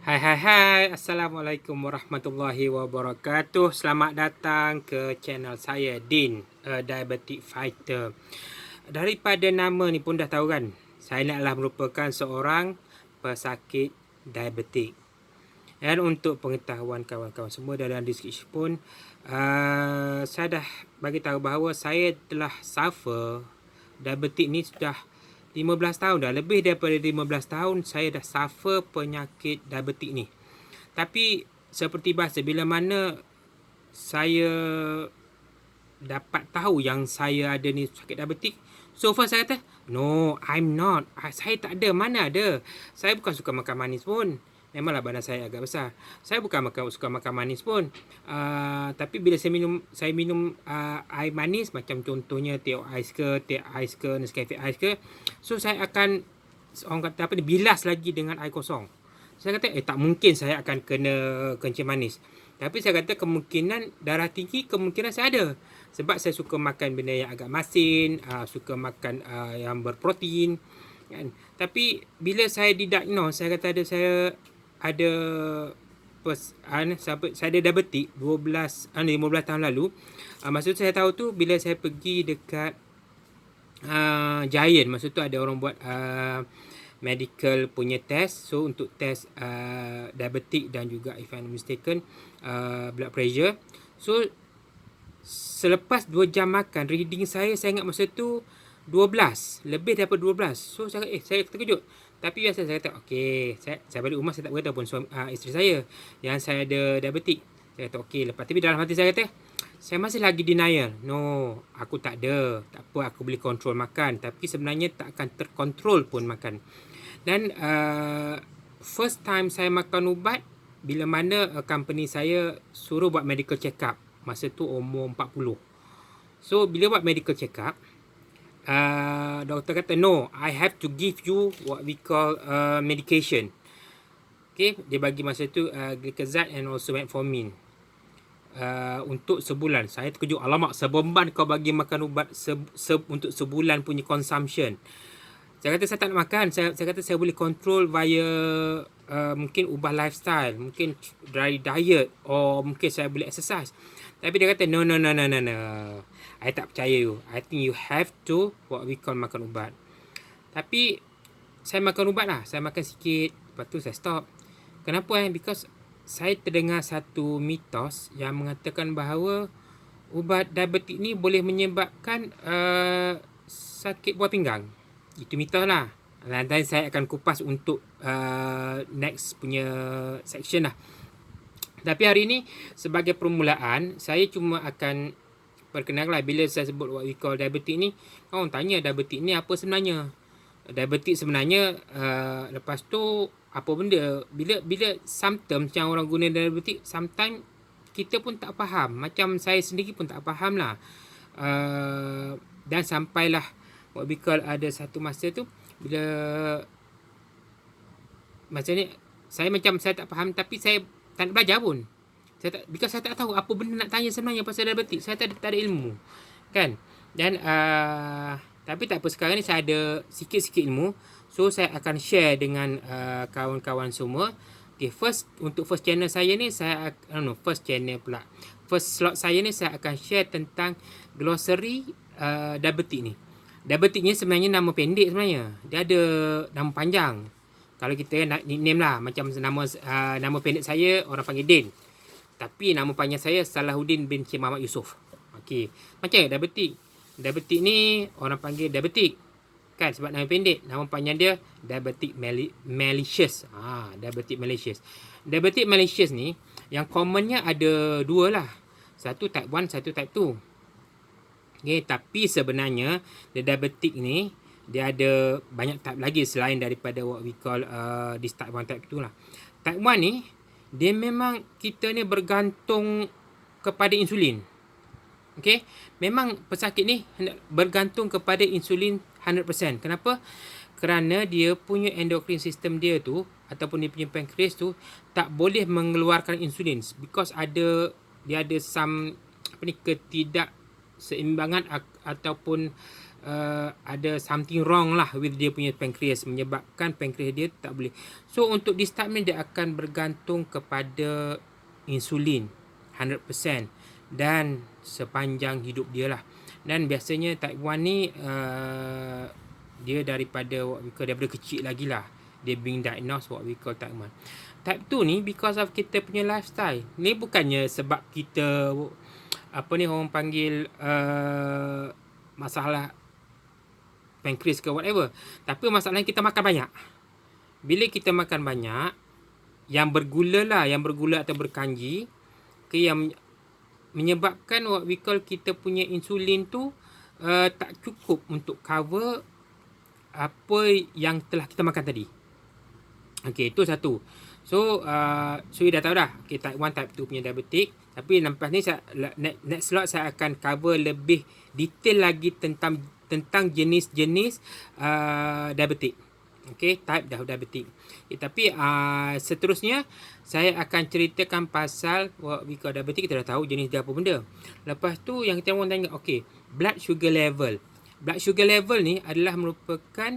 Hai hai hai, Assalamualaikum warahmatullahi wabarakatuh. Selamat datang ke channel saya Din, Diabetic Fighter. Daripada nama ni pun dah tahu kan, saya ni adalah merupakan seorang pesakit diabetik. Dan untuk pengetahuan kawan-kawan semua, dalam deskripsi pun saya dah bagi tahu bahawa saya telah suffer diabetik ni sudah 15 tahun dah. Lebih daripada 15 tahun saya dah suffer penyakit diabetik ni. Tapi seperti biasa, bila mana saya dapat tahu yang saya ada ni sakit diabetik, so first saya kata, no, I'm not. Saya tak ada, mana ada. Saya bukan suka makan manis pun. Memanglah badan saya agak besar. Saya bukan suka makan manis pun. Tapi bila saya minum air manis, macam contohnya teh ais ke, Nescafe ais ke, so saya akan, orang kata apa ni, bilas lagi dengan air kosong. Saya kata, tak mungkin saya akan kena kencing manis. Tapi saya kata kemungkinan darah tinggi, kemungkinan saya ada. Sebab saya suka makan benda yang agak masin, suka makan yang berprotein, kan. Tapi bila saya didiagnose, saya kata ada saya ada diabetik 15 tahun lalu. Maksud saya tahu tu bila saya pergi dekat Giant. Maksud tu ada orang buat medical punya test. So untuk test diabetik dan juga, if I'm mistaken, blood pressure. So selepas 2 jam makan, reading saya ingat masa tu 12, lebih daripada 12. So saya terkejut. Tapi biasa saya kata, okey, saya balik rumah, saya tak beritahu pun isteri saya yang saya ada diabetik. Saya kata okey. Lepas tapi dalam hati saya kata, saya masih lagi denial. No, aku tak ada. Tak apa, aku boleh kontrol makan. Tapi sebenarnya tak akan terkontrol pun makan. Dan first time saya makan ubat, bila mana company saya suruh buat medical check up. Masa tu umur 40. So bila buat medical check up, doktor kata, no, I have to give you what we call medication. Okay, dia bagi masa tu gliclazide and also metformin untuk sebulan. Saya terkejut, alamak, sebomban kau bagi makan ubat untuk sebulan punya consumption. Saya kata saya tak nak makan. Saya kata saya boleh control via mungkin ubah lifestyle, mungkin dry diet, or mungkin saya boleh exercise. Tapi dia kata, no. I tak percaya you. I think you have to what we call makan ubat. Tapi saya makan ubat lah. Saya makan sikit, lepas tu saya stop. Kenapa? Because saya terdengar satu mitos yang mengatakan bahawa ubat diabetik ni boleh menyebabkan sakit buah pinggang. Itu mitos lah. Nanti saya akan kupas untuk next punya section lah. Tapi hari ni sebagai permulaan, saya cuma akan perkenalkan bila saya sebut what we call diabetik ni. Orang tanya diabetik ni apa sebenarnya. Diabetik sebenarnya lepas tu apa benda. Bila sometimes yang orang guna diabetik, sometimes kita pun tak faham. Macam saya sendiri pun tak faham lah. Dan sampailah what we call ada satu masa tu, bila macam ni, saya tak faham, tapi saya tak nak belajar pun. Because saya tak tahu apa benda nak tanya sebenarnya pasal diabetik. Saya tak ada ilmu, kan. Dan tapi tak apa, sekarang ni saya ada sikit-sikit ilmu. So saya akan share dengan kawan-kawan semua. Okay, untuk first channel saya ni, first slot saya ni, saya akan share tentang glossary diabetik ni. Diabetik ni sebenarnya nama pendek sebenarnya. Dia ada nama panjang. Kalau kita nak nickname lah, macam nama pendek saya orang panggil Din. Tapi nama panjang saya Salahuddin bin Cik Muhammad Yusof. Okey. Macam diabetik. Diabetik ni orang panggil diabetik, kan, sebab nama pendek. Nama panjang dia diabetic malicious. Diabetic malicious. Diabetic malicious ni yang commonnya ada dua lah. Satu type 1, satu type 2. Okay, tapi sebenarnya diabetik ni dia ada banyak type lagi selain daripada what we call this type 1, type 2 lah. Type 1 ni dia memang kita ni bergantung kepada insulin. Okay, memang pesakit ni bergantung kepada insulin 100%. Kenapa? Kerana dia punya endocrine system dia tu, ataupun dia punya pankreas tu, tak boleh mengeluarkan insulin. Because dia ada some ketidakseimbangan ataupun ada something wrong lah with dia punya pankreas, menyebabkan pankreas dia tak boleh. So untuk this type ni dia akan bergantung kepada insulin 100% dan sepanjang hidup dia lah. Dan biasanya type 1 ni dia daripada daripada kecil lagi lah dia being diagnosed what we call type 1. Type 2 ni because of kita punya lifestyle. Ni bukannya sebab kita apa ni orang panggil masalah pankreas ke whatever, tapi masalahnya kita makan banyak. Bila kita makan banyak yang bergula atau berkanji, yang menyebabkan what we call kita punya insulin tu tak cukup untuk cover apa yang telah kita makan tadi. Okey, itu satu. So you dah tahu dah, okay, type 1, type 2 punya diabetik. Tapi lepas ni next slot saya akan cover lebih detail lagi tentang jenis-jenis diabetik. Okey, type diabetik. Tapi seterusnya saya akan ceritakan pasal what we call diabetik. Kita dah tahu jenis dia apa benda. Lepas tu yang kita orang tanya, okey, blood sugar level. Blood sugar level ni adalah merupakan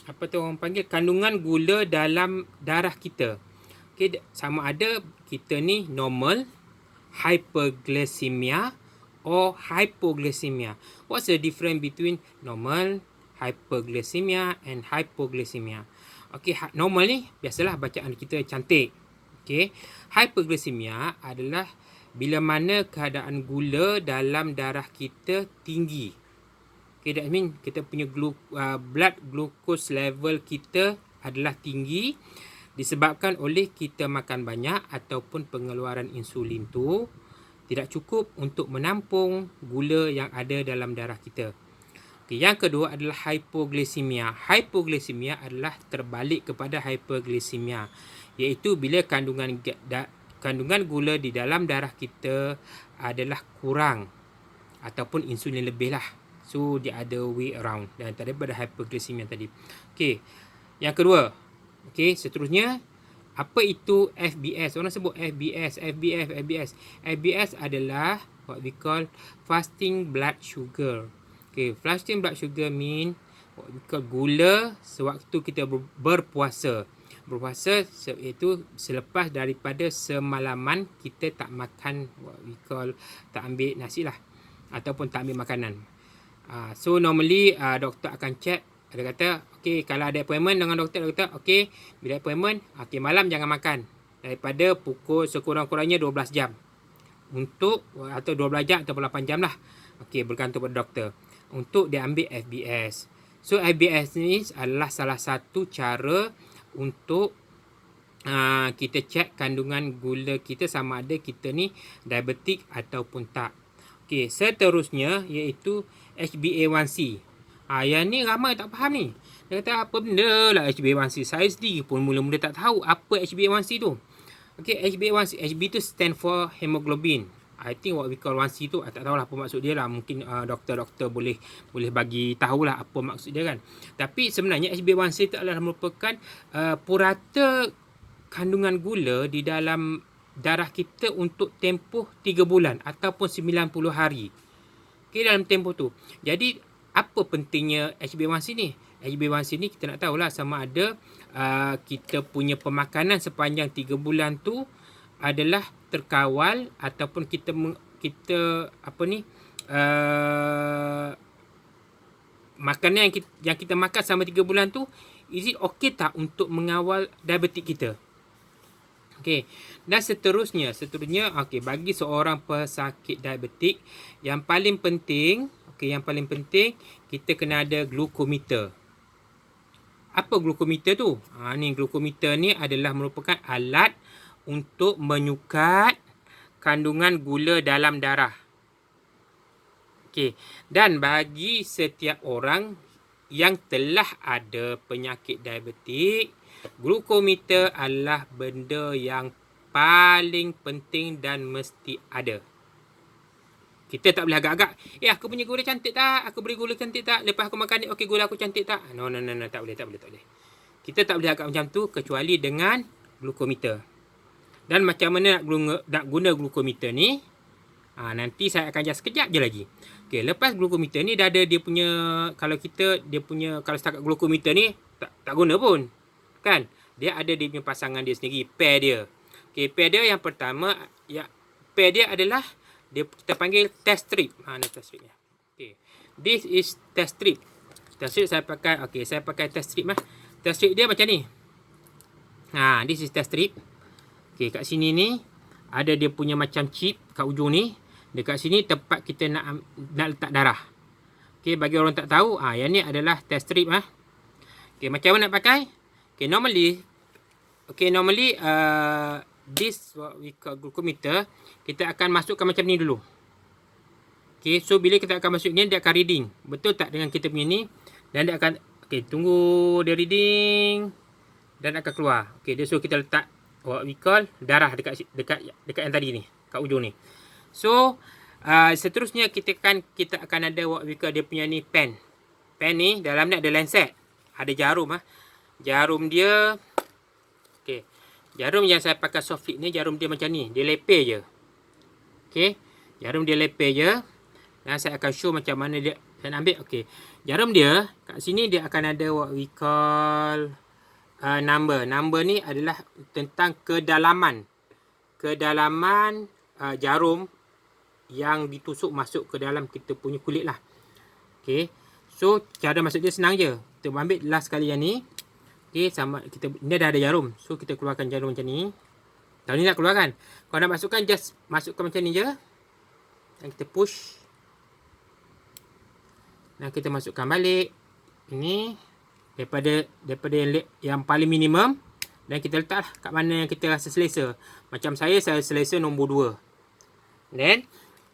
apa tu orang panggil kandungan gula dalam darah kita. Okey, sama ada kita ni normal, hyperglycemia or hypoglycemia. What's the difference between normal, hyperglycemia and hypoglycemia? Okey, normal ni biasalah bacaan kita cantik. Okey, hyperglycemia adalah bila mana keadaan gula dalam darah kita tinggi. Okay, that mean kita punya blood glucose level kita adalah tinggi disebabkan oleh kita makan banyak ataupun pengeluaran insulin tu tidak cukup untuk menampung gula yang ada dalam darah kita. Okay, yang kedua adalah hypoglycemia. Hypoglycemia adalah terbalik kepada hyperglycemia, iaitu bila kandungan gula di dalam darah kita adalah kurang ataupun insulin lebih lah. So dia ada way around dan daripada hyperglycemia tadi. Okey. Yang kedua. Okey, seterusnya apa itu FBS? Orang sebut FBS. FBS adalah what we call fasting blood sugar. Okey, fasting blood sugar mean what we call gula sewaktu kita berpuasa. Berpuasa iaitu selepas daripada semalaman kita tak makan what we call tak ambil nasi lah ataupun tak ambil makanan. So normally doktor akan check. Dia kata okey, kalau ada appointment dengan doktor, dia kata okey, bila appointment, okey, malam jangan makan daripada pukul sekurang-kurangnya 12 jam untuk, atau 12 jam atau 8 jam lah. Okey, bergantung pada doktor untuk dia ambil FBS. So FBS ni adalah salah satu cara untuk kita check kandungan gula kita sama ada kita ni diabetik ataupun tak. Okey, seterusnya iaitu HbA1c. Yang ni ramai tak faham ni. Dia kata apa benda lah HbA1c. Saya sendiri pun mula-mula tak tahu apa HbA1c tu. Okey, HbA1c. HB tu stand for hemoglobin. I think what we call 1c tu, tak tahulah apa maksud dia lah. Mungkin doktor-doktor boleh bagi tahulah apa maksud dia kan. Tapi sebenarnya HbA1c tu adalah merupakan purata kandungan gula di dalam darah kita untuk tempoh 3 bulan ataupun 90 hari. Okey, dalam tempoh tu. Jadi apa pentingnya HbA1c ni? HbA1c ni kita nak tahulah sama ada kita punya pemakanan sepanjang 3 bulan tu adalah terkawal ataupun kita apa ni makanan yang kita makan selama 3 bulan tu, is it okay tak untuk mengawal diabetik kita? Okey, dan seterusnya okey, bagi seorang pesakit diabetik yang paling penting, kita kena ada glukometer. Apa glukometer tu? Ni glukometer ni adalah merupakan alat untuk menyukat kandungan gula dalam darah. Okey, dan bagi setiap orang yang telah ada penyakit diabetik, glukometer adalah benda yang paling penting dan mesti ada. Kita tak boleh agak-agak, aku punya gula cantik tak? Aku beri gula cantik tak? Lepas aku makan ni, okey, gula aku cantik tak? No, tak boleh. Kita tak boleh agak macam tu kecuali dengan glukometer. Dan macam mana nak guna glukometer ni? Nanti saya akan just sekejap je lagi. Okey, lepas glukometer ni dah ada dia punya, kalau setakat glukometer ni tak guna pun. Kan? Dia ada dia punya pasangan dia sendiri, pair dia. Okey, pair dia yang pertama, pair dia adalah kita panggil test strip. Ni test stripnya. Okey. This is test strip. Test strip saya pakai test strip lah. Test strip dia macam ni. This is test strip. Okey, kat sini ni ada dia punya macam chip kat ujung ni. Dekat sini tempat kita nak letak darah. Okey, bagi orang tak tahu, yang ni adalah test strip . Okey, macam mana nak pakai? Okey, normally this what we call glucometer, kita akan masukkan macam ni dulu. Okey, so bila kita akan masuk ni, dia akan reading. Betul tak dengan kita punya ni? Dan dia akan, tunggu dia reading dan akan keluar. Okey, dia suruh kita letak what we call darah dekat yang tadi ni, kat ujung ni. So, seterusnya kita akan ada what we call dia punya ni pen. Pen ni dalam ni ada lancet. Ada jarum . Jarum dia, jarum yang saya pakai Sofit ni, jarum dia macam ni. Dia lepeh je. Okey, jarum dia lepeh je. Dan saya akan show macam mana dia saya nak ambil. Okey, jarum dia kat sini dia akan ada what we call number. Number ni adalah tentang kedalaman jarum yang ditusuk masuk ke dalam kita punya kulit lah. Okey, so cara masuk dia senang je. Kita ambil last sekali yang ni. Okey, ni dah ada jarum. So kita keluarkan jarum macam ni. Kalau ni nak keluarkan, kalau nak masukkan, just masukkan macam ni je. Dan kita push. Dan kita masukkan balik. Ini daripada yang paling minimum, dan kita letak kat mana yang kita rasa selesa. Macam saya selesa nombor 2. Then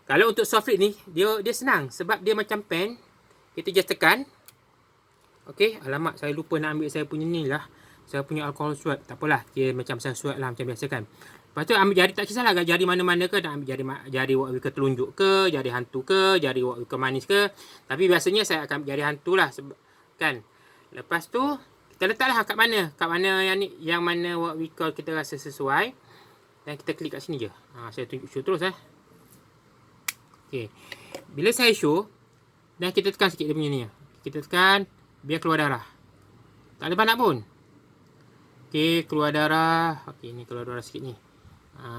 kalau untuk Sofit ni, dia senang sebab dia macam pen. Kita just tekan. Okey, alamak, saya lupa nak ambil saya punya ni lah. Saya punya alcohol swab. Tak apalah, dia macam saya swab lah macam biasa kan. Lepas tu ambil jari, tak kisahlah jari mana-mana ke. Nak ambil jari what we call telunjuk ke, jari hantu ke, jari what we call manis ke. Tapi biasanya saya akan ambil jari hantu lah, kan. Lepas tu kita letaklah kat mana yang mana what we call kita rasa sesuai. Dan kita klik kat sini je. Saya tunjuk show terus . Okey, bila saya show, dan kita tekan sikit dia punya ni. Kita tekan biar keluar darah. Tak ada banyak pun. Okey, keluar darah. Okey, ni keluar darah sikit ni.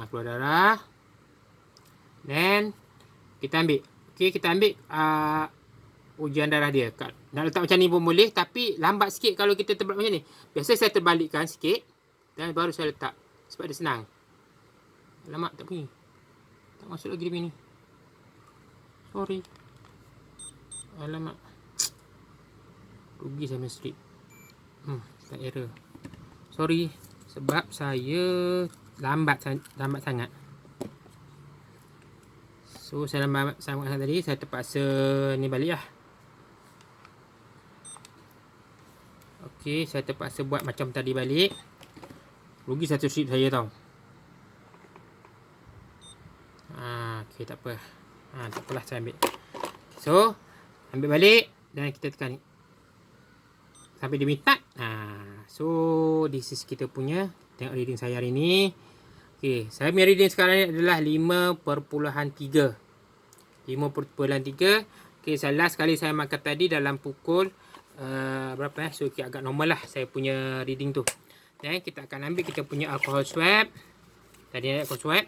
Keluar darah. Then kita ambil. Okey, kita ambil ujian darah dia. Nak letak macam ni pun boleh, tapi lambat sikit kalau kita terbalik macam ni. Biasa saya terbalikkan sikit dan baru saya letak sebab dia senang. Alamak, tak bunyi. Tak masuk lagi dia punya ni. Sorry. Alamak. Rugi saya punya strip. Tak error. Sorry. Sebab saya lambat sangat. So, saya lambat sangat tadi. Saya terpaksa ni balik lah. Okey, saya terpaksa buat macam tadi balik. Rugi satu strip saya tau. Okey, tak apa. Tak apalah, saya ambil. So, ambil balik dan kita tekan ni sampai dia minta. So, this is kita punya. Tengok reading saya hari ni. Okey, saya punya reading sekarang ni adalah 5.3. 5.3. Okey, last kali saya makan tadi dalam pukul berapa so agak normal lah saya punya reading tu. Dan kita akan ambil kita punya alcohol swab. Tadi alcohol swab.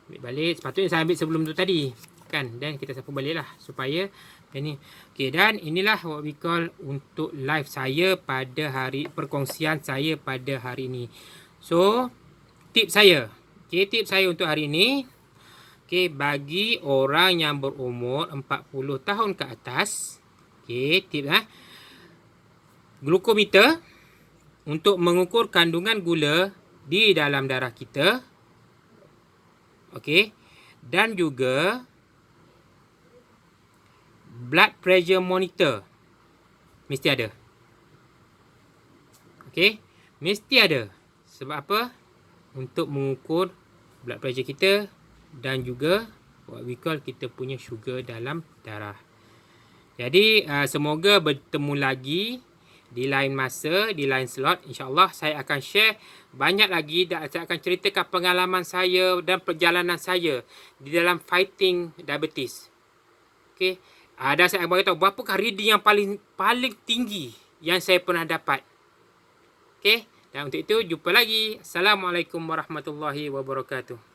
Ambil balik. Sepatutnya saya ambil sebelum tu tadi. Kan? Dan kita sapu balik lah supaya ini. Okey, dan inilah what we call untuk live saya pada perkongsian saya pada hari ini. So, tips saya. Okey, tips saya untuk hari ini. Okey, bagi orang yang berumur 40 tahun ke atas. Okey, tips glukometer untuk mengukur kandungan gula di dalam darah kita. Okey, dan juga blood pressure monitor mesti ada. Okey, mesti ada. Sebab apa? Untuk mengukur blood pressure kita dan juga what we call kita punya sugar dalam darah. Jadi semoga bertemu lagi di lain masa, di lain slot, insyaAllah saya akan share banyak lagi dan saya akan ceritakan pengalaman saya dan perjalanan saya di dalam fighting diabetes. Okay. Dan saya akan beritahu berapakah reading yang paling tinggi yang saya pernah dapat. Okay. Dan untuk itu, jumpa lagi. Assalamualaikum warahmatullahi wabarakatuh.